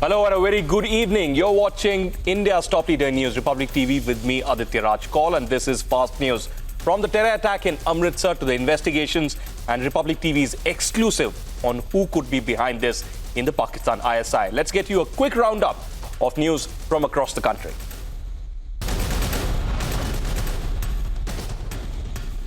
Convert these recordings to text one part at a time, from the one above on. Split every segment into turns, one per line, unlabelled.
Hello and a very good evening. You're watching India's top leader news, Republic TV, with me, Aditya Raj Kaul, and this is Fast News. From the terror attack in Amritsar to the investigations and Republic TV's exclusive on who could be behind this in the Pakistan ISI. Let's get you a quick roundup of news from across the country.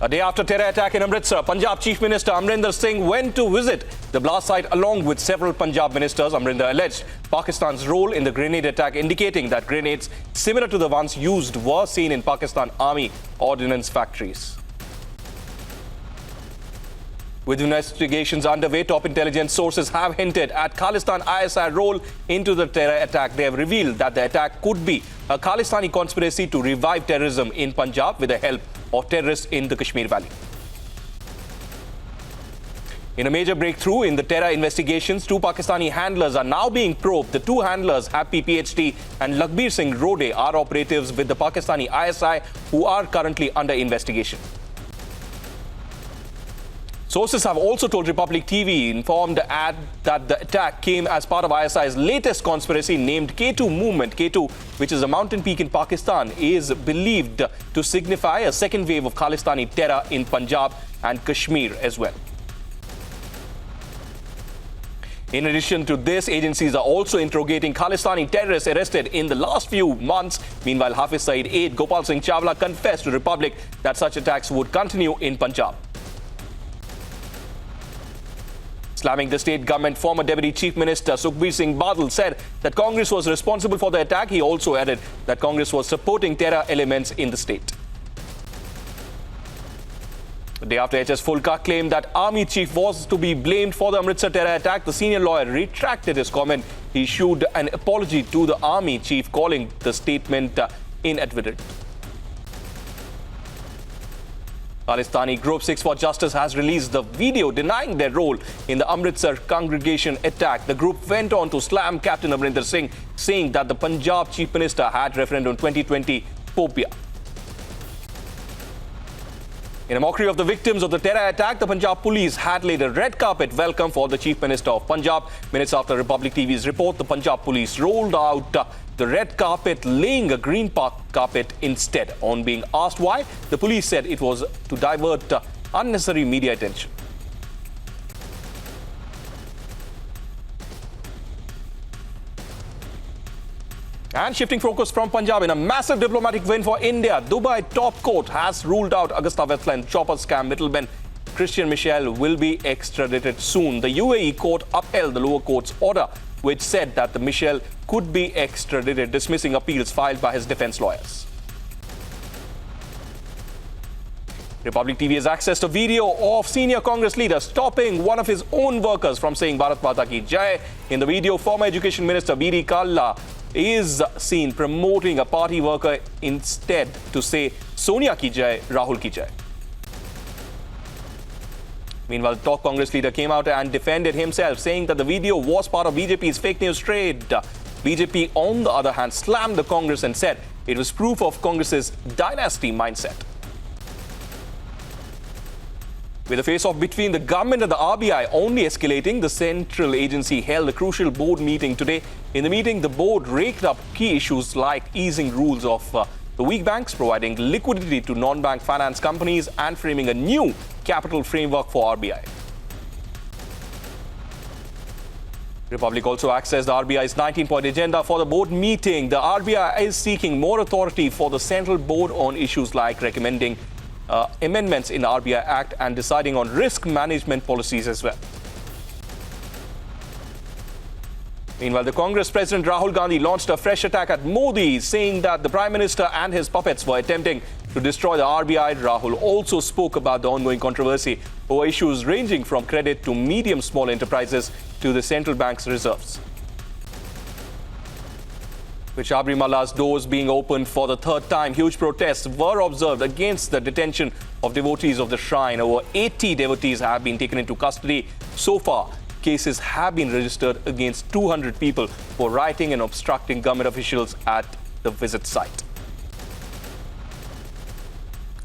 A day after terror attack in Amritsar, Punjab Chief Minister Amrinder Singh went to visit the blast site along with several Punjab ministers. Amrinder alleged Pakistan's role in the grenade attack, indicating that grenades similar to the ones used were seen in Pakistan Army ordnance factories. With investigations underway, top intelligence sources have hinted at Khalistan ISI role into the terror attack. They have revealed that the attack could be a Khalistani conspiracy to revive terrorism in Punjab with the help of terrorists in the Kashmir Valley. In a major breakthrough in the terror investigations, two Pakistani handlers are now being probed. The two handlers, Happy PhD and Lakhbir Singh Rode, are operatives with the Pakistani ISI who are currently under investigation. Sources have also told Republic TV, informed that the attack came as part of ISI's latest conspiracy named K2 movement. K2, which is a mountain peak in Pakistan, is believed to signify a second wave of Khalistani terror in Punjab and Kashmir as well. In addition to this, agencies are also interrogating Khalistani terrorists arrested in the last few months. Meanwhile, Hafiz Saeed aide Gopal Singh Chawla confessed to Republic that such attacks would continue in Punjab. Slamming the state government, former Deputy Chief Minister Sukhbir Singh Badal said that Congress was responsible for the attack. He also added that Congress was supporting terror elements in the state. The day after HS Fulka claimed that Army Chief was to be blamed for the Amritsar terror attack, the senior lawyer retracted his comment. He issued an apology to the Army Chief, calling the statement inadvertent. Khalistani Group 6 for Justice has released the video denying their role in the Amritsar congregation attack. The group went on to slam Captain Amrinder Singh, saying that the Punjab Chief Minister had referendum 2020 phobia. In a mockery of the victims of the terror attack, the Punjab police had laid a red carpet welcome for the Chief Minister of Punjab. Minutes after Republic TV's report, the Punjab police rolled out the red carpet, laying a green carpet instead. On being asked why, the police said it was to divert unnecessary media attention. And shifting focus from Punjab, in a massive diplomatic win for India, Dubai top court has ruled out Augusta-Westland chopper scam middleman Christian Michel will be extradited soon. The UAE court upheld the lower court's order, which said that the Michel could be extradited, dismissing appeals filed by his defense lawyers. Republic TV has accessed a video of senior Congress leader stopping one of his own workers from saying Bharat Mata Ki Jai. In the video, former Education Minister B.D. Kalla is seen promoting a party worker instead to say Sonia Ki Jai, Rahul Ki Jai. Meanwhile, the top Congress leader came out and defended himself, saying that the video was part of BJP's fake news trade. BJP, on the other hand, slammed the Congress and said it was proof of Congress's dynasty mindset. With the face-off between the government and the RBI only escalating, the central agency held a crucial board meeting today. In the meeting, the board raked up key issues like easing rules of the weak banks, providing liquidity to non-bank finance companies, and framing a new capital framework for RBI. Republic also accessed the RBI's 19-point agenda for the board meeting. The RBI is seeking more authority for the central board on issues like recommending amendments in the RBI Act and deciding on risk management policies as well. Meanwhile, the Congress President Rahul Gandhi launched a fresh attack at Modi, saying that the Prime Minister and his puppets were attempting to destroy the RBI. Rahul also spoke about the ongoing controversy over issues ranging from credit to medium-small enterprises to the central bank's reserves. With Sabarimala's doors being opened for the third time, huge protests were observed against the detention of devotees of the shrine. Over 80 devotees have been taken into custody. So far, cases have been registered against 200 people for rioting and obstructing government officials at the visit site.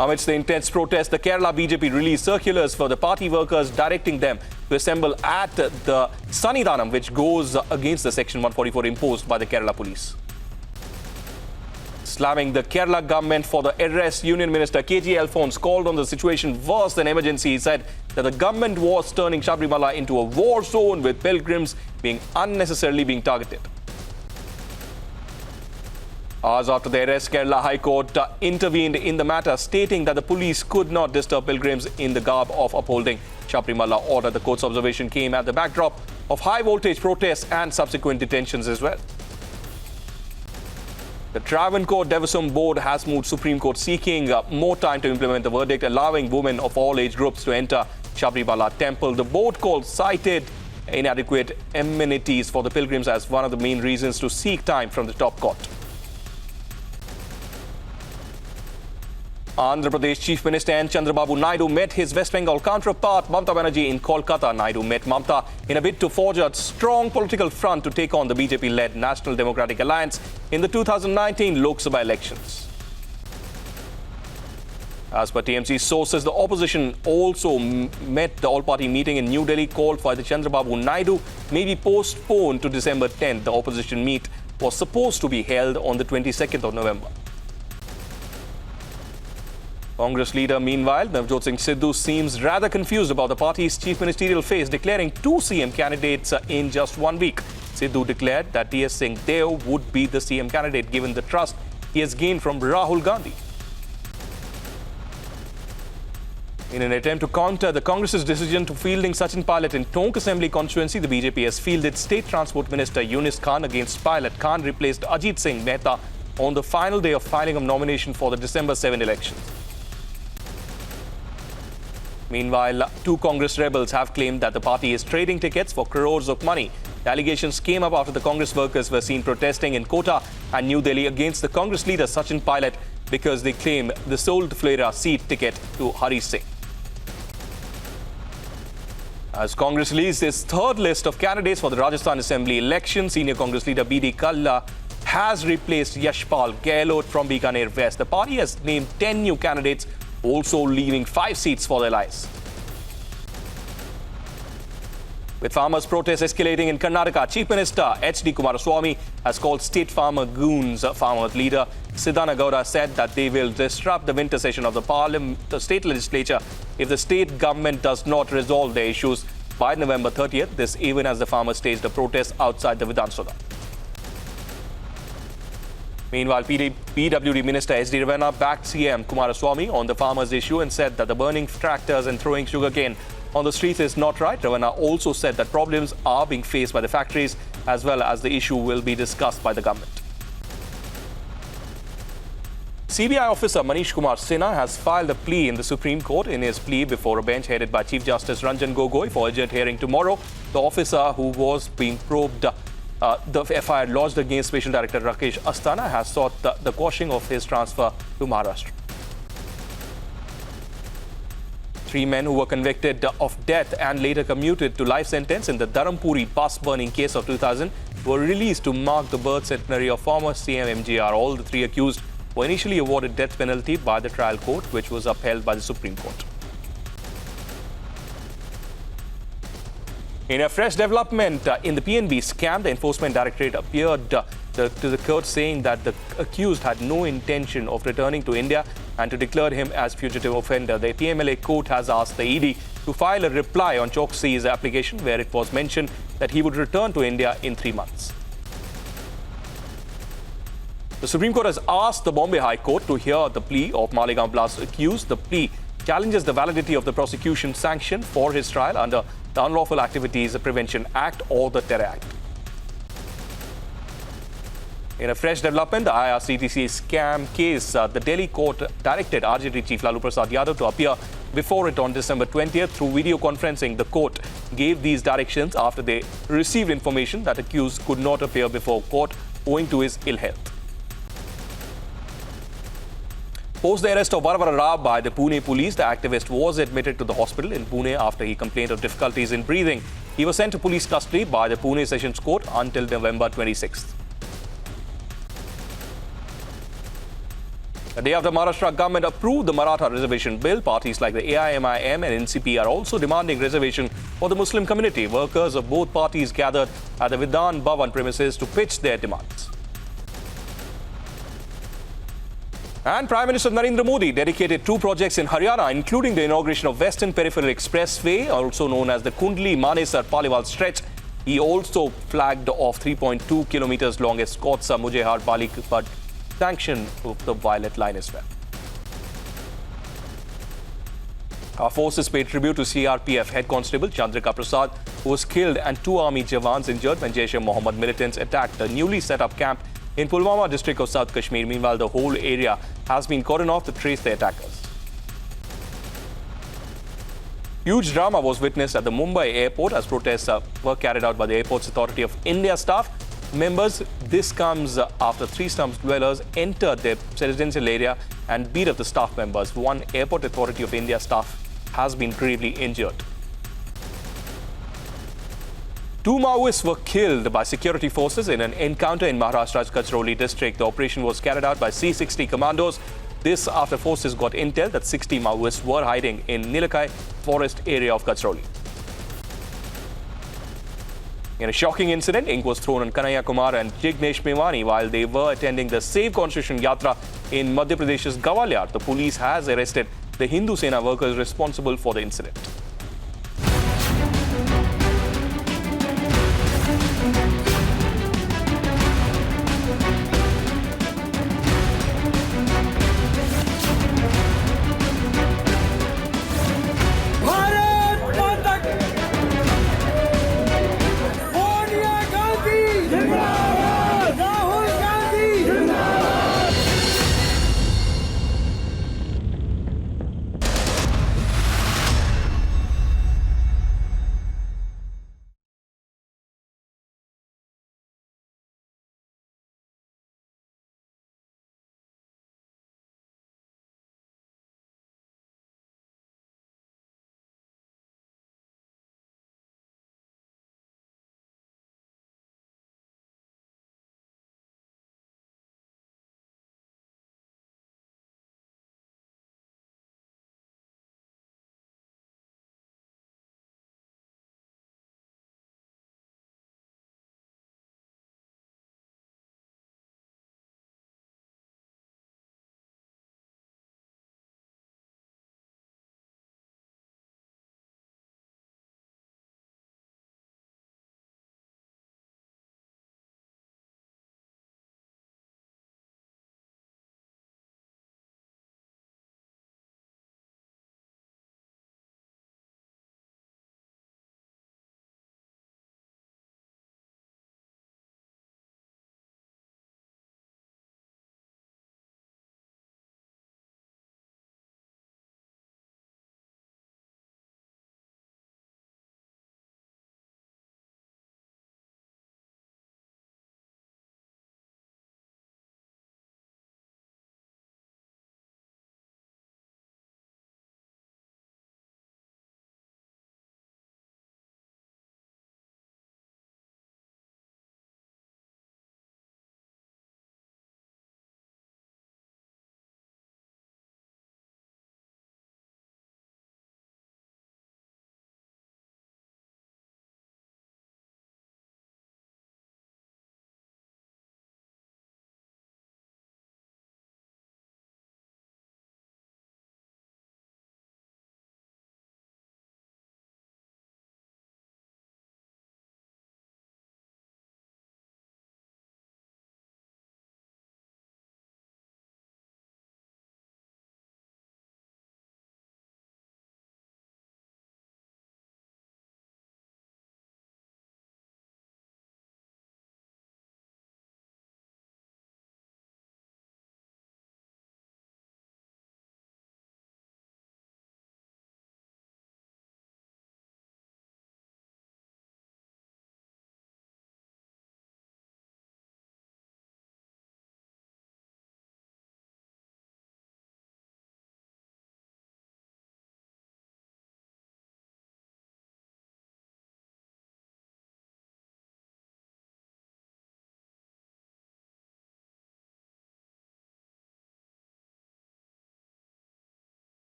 Amidst the intense protest, the Kerala BJP released circulars for the party workers directing them to assemble at the Sannidhanam, which goes against the Section 144 imposed by the Kerala police. Slamming the Kerala government for the arrest, Union Minister KG Alphonse called on the situation worse than emergency. He said that the government was turning Sabarimala into a war zone with pilgrims being unnecessarily being targeted. Hours after the arrest, Kerala High Court intervened in the matter, stating that the police could not disturb pilgrims in the garb of upholding Sabarimala order. The court's observation came at the backdrop of high-voltage protests and subsequent detentions as well. The Travancore Devaswom Board has moved Supreme Court seeking more time to implement the verdict, allowing women of all age groups to enter Sabarimala temple. The board cited inadequate amenities for the pilgrims as one of the main reasons to seek time from the top court. Andhra Pradesh Chief Minister N. Chandrababu Naidu met his West Bengal counterpart Mamata Banerjee in Kolkata. Naidu met Mamata in a bid to forge a strong political front to take on the BJP-led National Democratic Alliance in the 2019 Lok Sabha elections. As per TMC sources, the opposition also met the all-party meeting in New Delhi, called for the Chandrababu Naidu may be postponed to December 10th. The opposition meet was supposed to be held on the 22nd of November. Congress leader, meanwhile, Navjot Singh Sidhu, seems rather confused about the party's chief ministerial phase, declaring 2 CM candidates in just 1 week. Sidhu declared that T.S. Singh Deo would be the CM candidate given the trust he has gained from Rahul Gandhi. In an attempt to counter the Congress's decision to fielding Sachin Pilot in TONK Assembly constituency, the BJP has fielded State Transport Minister YUNUS Khan against Pilot. Khan replaced Ajit Singh Mehta on the final day of filing of nomination for the December 7 elections. Meanwhile, 2 Congress rebels have claimed that the party is trading tickets for crores of money. The allegations came up after the Congress workers were seen protesting in Quota and New Delhi against the Congress leader Sachin Pilot because they claim they sold Flera seat ticket to Hari Singh. As Congress released its 3rd list of candidates for the Rajasthan Assembly election, senior Congress leader BD Kalla has replaced Yashpal Gehlot from Bikaner West. The party has named 10 new candidates, also leaving 5 seats for the allies. With farmers' protests escalating in Karnataka, Chief Minister H.D. Kumaraswamy has called state farmer goons. Farmer leader Siddhana Gowda said that they will disrupt the winter session of the state legislature if the state government does not resolve their issues by November 30th. This even as the farmers staged a protest outside the Vidhan Sabha. Meanwhile, PWD Minister S.D. Ravanna backed CM Kumaraswamy on the farmers' issue and said that the burning tractors and throwing sugarcane on the streets is not right. Ravanna also said that problems are being faced by the factories as well as the issue will be discussed by the government. CBI officer Manish Kumar Sinha has filed a plea in the Supreme Court. In his plea before a bench headed by Chief Justice Ranjan Gogoi for urgent hearing tomorrow, the officer who was being probed the FIR lodged against Special Director Rakesh Asthana has sought the quashing of his transfer to Maharashtra. 3 men who were convicted of death and later commuted to life sentence in the Dharampuri bus burning case of 2000 were released to mark the birth centenary of former CM MGR. All the 3 accused were initially awarded death penalty by the trial court, which was upheld by the Supreme Court. In a fresh development in the PNB scam, the Enforcement Directorate appeared to the court saying that the accused had no intention of returning to India and to declare him as fugitive offender. The PMLA court has asked the ED to file a reply on CHOKSI'S application where it was mentioned that he would return to India in 3 months. The Supreme Court has asked the Bombay High Court to hear the plea of Malegaon Blast accused. The plea challenges the validity of the prosecution sanction for his trial under the Unlawful Activities Prevention Act or the Terror Act. In a fresh development, the IRCTC scam case, the Delhi court directed RJD Chief Lalu Prasad Yadav to appear before it on December 20th through video conferencing. The court gave these directions after they received information that accused could not appear before court owing to his ill health. Post the arrest of VARAVARA by the Pune police, the activist was admitted to the hospital in Pune after he complained of difficulties in breathing. He was sent to police custody by the Pune Sessions Court until November 26th. The day after Maharashtra government approved the Maratha reservation bill, parties like the AIMIM and NCP are also demanding reservation for the Muslim community. Workers of both parties gathered at the Vidhan Bhavan premises to pitch their demands. And Prime Minister Narendra Modi dedicated 2 projects in Haryana, including the inauguration of Western Peripheral Expressway, also known as the Kundli-Manesar Paliwal stretch. He also flagged off 3.2 kilometers long Kotsa Mujehar Paliwal sanction of the violet line as well. Our forces paid tribute to CRPF head constable Chandrika Prasad, who was killed, and 2 army jawans injured when Jaish-e-Mohammed militants attacked the newly set up camp in Pulwama district of South Kashmir. Meanwhile, the whole area has been cordoned off to trace the attackers. Huge drama was witnessed at the Mumbai airport as protests were carried out by the Airports Authority of India staff members. This comes after 3 slum dwellers entered their residential area and beat up the staff members. 1 Airport Authority of India staff has been gravely injured. 2 Maoists were killed by security forces in an encounter in Maharashtra's Gadchiroli district. The operation was carried out by C-60 commandos. This after forces got intel that 60 Maoists were hiding in Nilakai forest area of Gadchiroli. In a shocking incident, ink was thrown on Kanhaiya Kumar and Jignesh Mewani while they were attending the Save Constitution Yatra in Madhya Pradesh's Gwalior. The police has arrested the Hindu Sena workers responsible for the incident.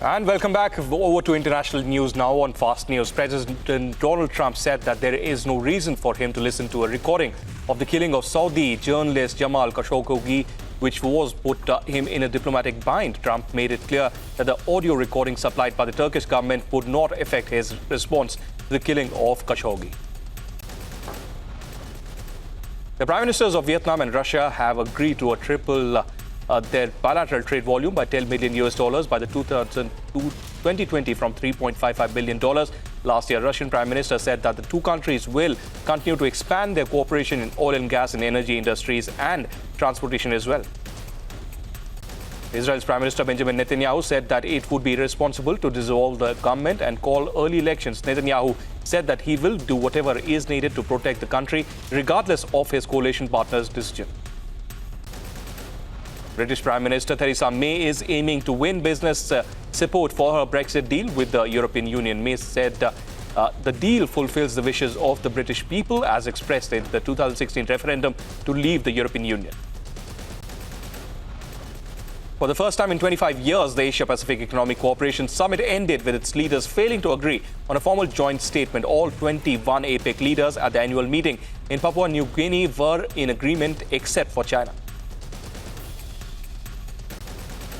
And welcome back. Over to international news now on Fast News. President Donald Trump said that there is no reason for him to listen to a recording of the killing of Saudi journalist Jamal Khashoggi, which was put him in a diplomatic bind. Trump made it clear that the audio recording supplied by the Turkish government would not affect his response to the killing of Khashoggi. The prime ministers of Vietnam and Russia have agreed to triple their bilateral trade volume by $10 million by the 2020 from $3.55 billion. Last year, Russian Prime Minister said that the two countries will continue to expand their cooperation in oil and gas and energy industries and transportation as well. Israel's Prime Minister Benjamin Netanyahu said that it would be irresponsible to dissolve the government and call early elections. Netanyahu said that he will do whatever is needed to protect the country, regardless of his coalition partner's decision. British Prime Minister Theresa May is aiming to win business support for her Brexit deal with the European Union. May said the deal fulfills the wishes of the British people as expressed in the 2016 referendum to leave the European Union. For the first time in 25 years, the Asia-Pacific Economic Cooperation Summit ended with its leaders failing to agree on a formal joint statement. All 21 APEC leaders at the annual meeting in Papua New Guinea were in agreement except for China.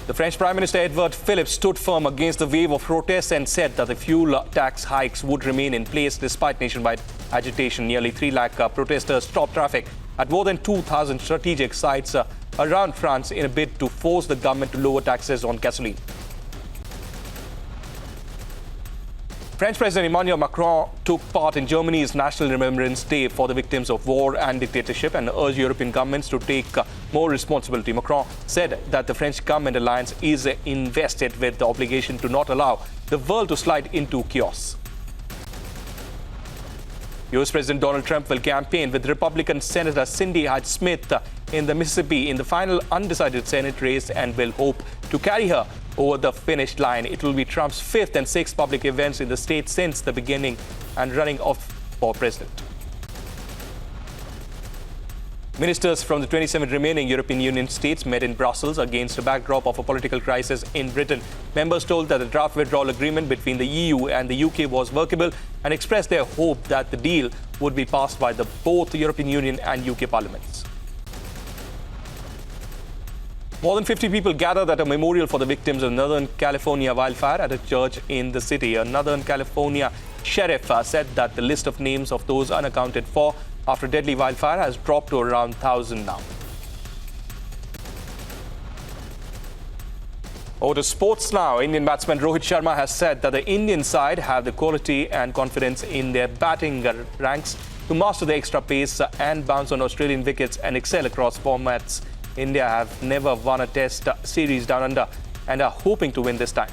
The French Prime Minister Edouard Philippe stood firm against the wave of protests and said that the fuel tax hikes would remain in place despite nationwide agitation. Nearly 3 lakh protesters stopped traffic at more than 2,000 strategic sites around France in a bid to force the government to lower taxes on gasoline. French President Emmanuel Macron took part in Germany's National Remembrance Day for the victims of war and dictatorship and urged European governments to take more responsibility. Macron said that the French government alliance is invested with the obligation to not allow the world to slide into chaos. U.S. President Donald Trump will campaign with Republican Senator Cindy Hyde-Smith in the Mississippi in the final undecided Senate race and will hope to carry her over the finish line. It will be Trump's 5th and 6th public events in the state since the beginning and running for president. Ministers from the 27 remaining European Union states met in Brussels against a backdrop of a political crisis in Britain. Members told that the draft withdrawal agreement between the EU and the UK was workable and expressed their hope that the deal would be passed by both the European Union and UK parliaments. More than 50 people gathered at a memorial for the victims of Northern California wildfire at a church in the city. A Northern California sheriff said that the list of names of those unaccounted for after deadly wildfire has dropped to around 1,000 now. Over to sports now. Indian batsman Rohit Sharma has said that the Indian side have the quality and confidence in their batting ranks to master the extra pace and bounce on Australian wickets and excel across formats. India have never won a test series down under and are hoping to win this time.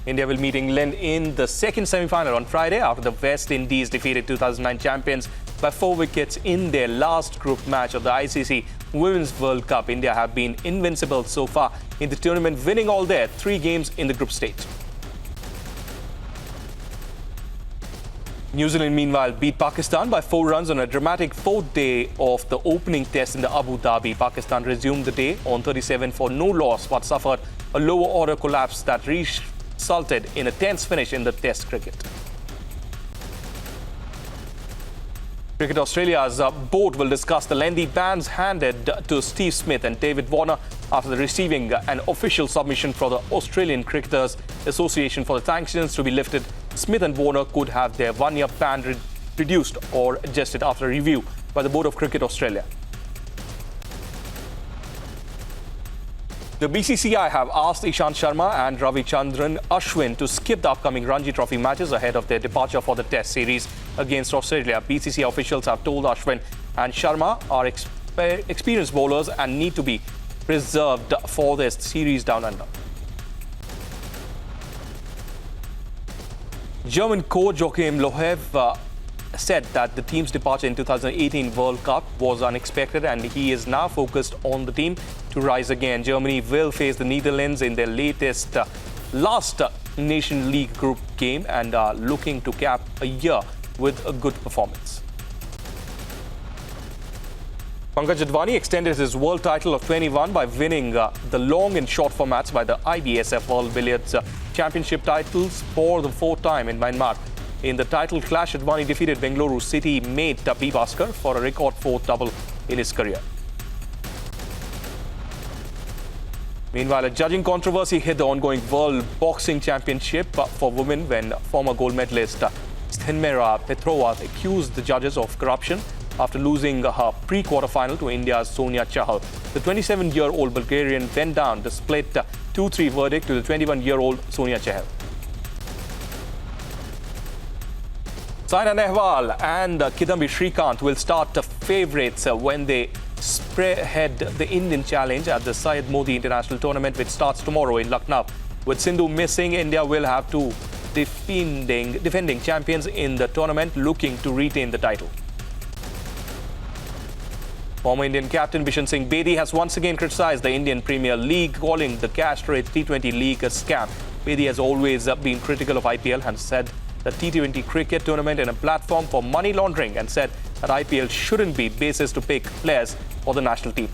India will meet England in the second semi-final on Friday after the West Indies defeated 2009 champions by 4 wickets in their last group match of the ICC Women's World Cup. India have been invincible so far in the tournament, winning all their 3 games in the group stage. New Zealand, meanwhile, beat Pakistan by 4 runs on a dramatic 4th day of the opening test in the Abu Dhabi. Pakistan resumed the day on 37 for no loss, but suffered a lower order collapse that resulted in a tense finish in the test cricket. Cricket Australia's board will discuss the lengthy bans handed to Steve Smith and David Warner after receiving an official submission from the Australian Cricketers Association for the sanctions to be lifted. Smith and Warner could have their 1-year ban reduced or adjusted after review by the Board of Cricket Australia. The BCCI have asked Ishant Sharma and Ravichandran Ashwin to skip the upcoming Ranji Trophy matches ahead of their departure for the Test series against Australia. BCCI officials have told Ashwin and Sharma are experienced bowlers and need to be preserved for this series down under. German coach Joachim Löw said that the team's departure in 2018 World Cup was unexpected and he is now focused on the team to rise again. Germany will face the Netherlands in their last Nation League group game and are looking to cap a year with a good performance. Pankaj Advani extended his world title of 21 by winning the long and short formats by the IBSF World Billiards Championship titles for the fourth time in Myanmar. In the title clash, Advani defeated Bengaluru City mate B. Bhaskar for a record fourth double in his career. Meanwhile, a judging controversy hit the ongoing World Boxing Championship for women when former gold medalist Sthenmera Petrova accused the judges of corruption after losing her pre-quarter-final to India's Sonia Chahal. The 27-year-old Bulgarian went down the split 2-3 verdict to the 21-year-old Sonia Chahal. Saina Nehwal and Kidambi Shrikant will start favourites when they spearhead the Indian challenge at the Syed Modi International Tournament, which starts tomorrow in Lucknow. With Sindhu missing, India will have two defending champions in the tournament looking to retain the title. Former Indian captain Bishan Singh Bedi has once again criticised the Indian Premier League, calling the cash-rich T20 league a scam. Bedi has always been critical of IPL and said the T20 cricket tournament is a platform for money laundering and said that IPL shouldn't be basis to pick players for the national team.